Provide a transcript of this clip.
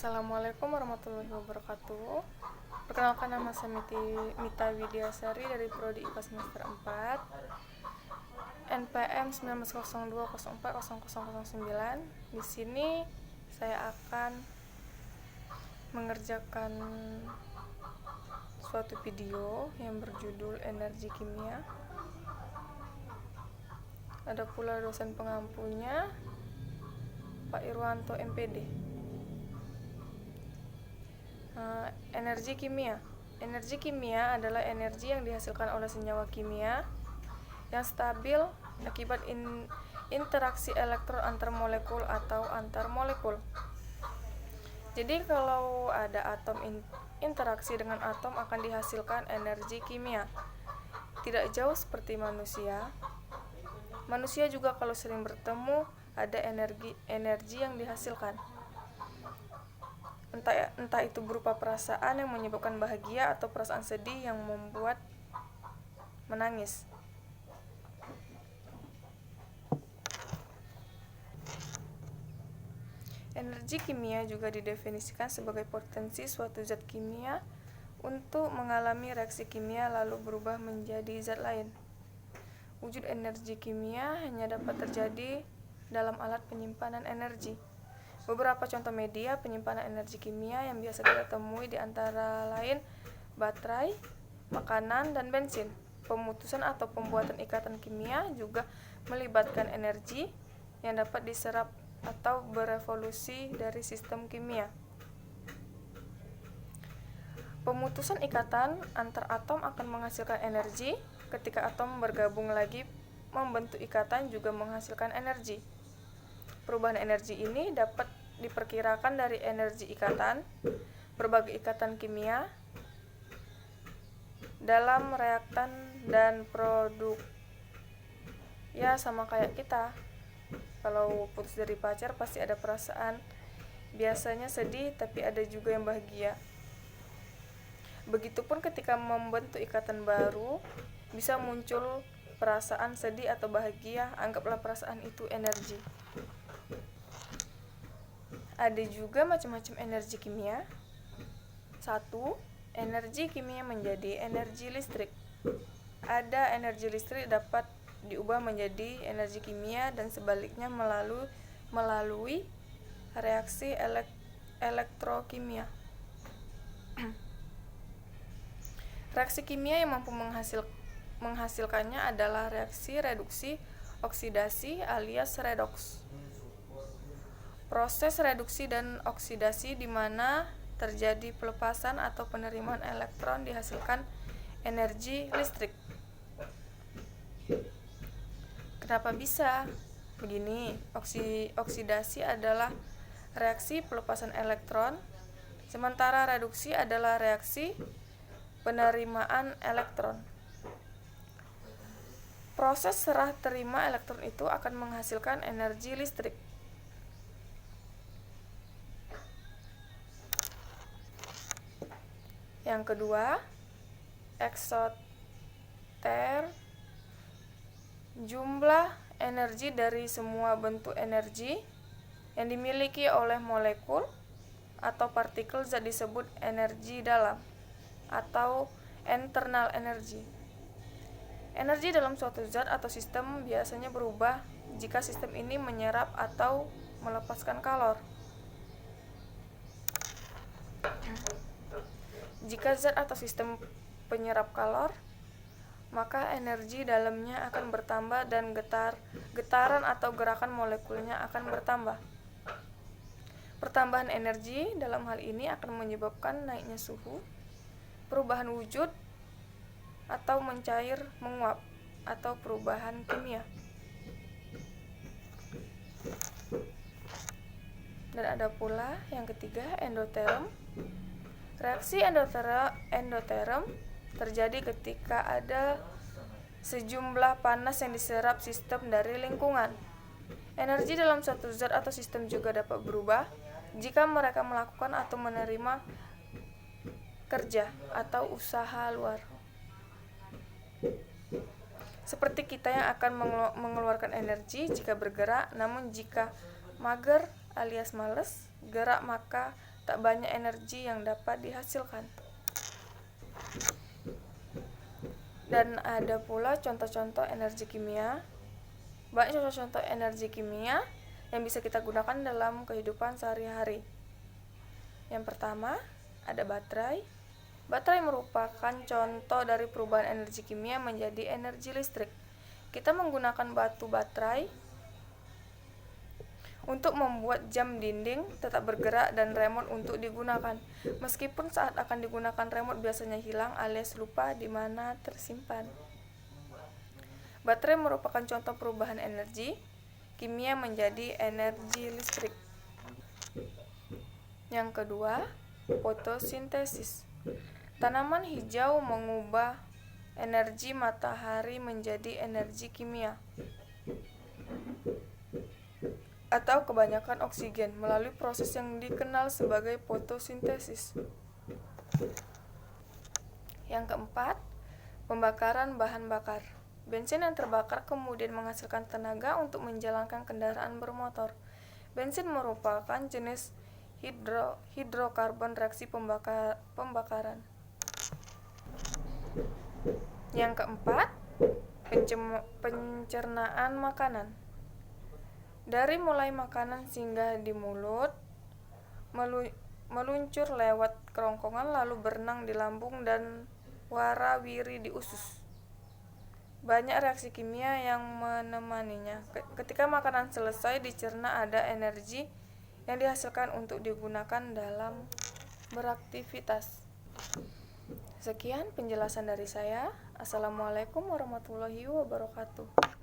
Assalamualaikum warahmatullahi wabarakatuh. Perkenalkan, nama saya Mita Widiasari dari Prodi IPA semester 4, NPM 1902040009. Di sini saya akan mengerjakan suatu video yang berjudul Energi Kimia. Ada pula dosen pengampunya, Pak Irwanto MPD. Energi kimia. Energi kimia adalah energi yang dihasilkan oleh senyawa kimia yang stabil akibat interaksi elektron antar molekul atau antar molekul. Jadi kalau ada atom interaksi dengan atom akan dihasilkan energi kimia. Tidak jauh seperti manusia. Manusia juga kalau sering bertemu ada energi yang dihasilkan. Entah itu berupa perasaan yang menyebabkan bahagia atau perasaan sedih yang membuat menangis. Energi kimia juga didefinisikan sebagai potensi suatu zat kimia untuk mengalami reaksi kimia lalu berubah menjadi zat lain. Wujud energi kimia hanya dapat terjadi dalam alat penyimpanan energi. Beberapa contoh media penyimpanan energi kimia yang biasa kita temui di antara lain baterai, makanan, dan bensin. Pemutusan atau pembuatan ikatan kimia juga melibatkan energi yang dapat diserap atau berevolusi dari sistem kimia. Pemutusan ikatan antar atom akan menghasilkan energi. Ketika atom bergabung lagi membentuk ikatan juga menghasilkan energi. Perubahan energi ini dapat diperkirakan dari energi ikatan, berbagai ikatan kimia dalam reaktan dan produk. Ya, sama kayak kita. Kalau putus dari pacar pasti ada perasaan, biasanya sedih tapi ada juga yang bahagia. Begitupun ketika membentuk ikatan baru, bisa muncul perasaan sedih atau bahagia, anggaplah perasaan itu energi. Ada juga macam-macam energi kimia. 1. Energi kimia menjadi energi listrik. Ada energi listrik dapat diubah menjadi energi kimia dan sebaliknya melalui reaksi elektrokimia. Reaksi kimia yang mampu menghasilkannya adalah reaksi reduksi oksidasi alias redoks. Proses reduksi dan oksidasi di mana terjadi pelepasan atau penerimaan elektron dihasilkan energi listrik. Kenapa bisa? Begini, oksidasi adalah reaksi pelepasan elektron, sementara reduksi adalah reaksi penerimaan elektron. Proses serah terima elektron itu akan menghasilkan energi listrik. Yang kedua, eksoter. Jumlah energi dari semua bentuk energi yang dimiliki oleh molekul atau partikel zat disebut energi dalam atau internal energy. Energi dalam suatu zat atau sistem biasanya berubah jika sistem ini menyerap atau melepaskan kalor. Jika zat atau sistem penyerap kalor, maka energi dalamnya akan bertambah dan getaran atau gerakan molekulnya akan bertambah. Pertambahan energi dalam hal ini akan menyebabkan naiknya suhu, perubahan wujud, atau mencair, menguap, atau perubahan kimia. Dan ada pula yang ketiga, endoterm. Reaksi endoterm terjadi ketika ada sejumlah panas yang diserap sistem dari lingkungan. Energi dalam suatu zat atau sistem juga dapat berubah jika mereka melakukan atau menerima kerja atau usaha luar. Seperti kita yang akan mengeluarkan energi jika bergerak, namun jika mager alias malas, gerak maka tak banyak energi yang dapat dihasilkan. Dan ada pula contoh-contoh energi kimia. Banyak contoh-contoh energi kimia yang bisa kita gunakan dalam kehidupan sehari-hari. Yang pertama, ada baterai. Baterai merupakan contoh dari perubahan energi kimia menjadi energi listrik. Kita menggunakan batu baterai untuk membuat jam dinding tetap bergerak dan remote untuk digunakan. Meskipun saat akan digunakan remote biasanya hilang alias lupa di mana tersimpan. Baterai merupakan contoh perubahan energi kimia menjadi energi listrik. Yang kedua, fotosintesis. Tanaman hijau mengubah energi matahari menjadi energi kimia atau kebanyakan oksigen melalui proses yang dikenal sebagai fotosintesis. Yang keempat, pembakaran bahan bakar. Bensin yang terbakar kemudian menghasilkan tenaga untuk menjalankan kendaraan bermotor. Bensin merupakan jenis hidrokarbon reaksi pembakaran. Yang keempat, pencernaan makanan. Dari mulai makanan singgah di mulut, meluncur lewat kerongkongan lalu berenang di lambung dan warawiri di usus. Banyak reaksi kimia yang menemaninya. Ketika makanan selesai dicerna, ada energi yang dihasilkan untuk digunakan dalam beraktivitas. Sekian penjelasan dari saya. Assalamualaikum warahmatullahi wabarakatuh.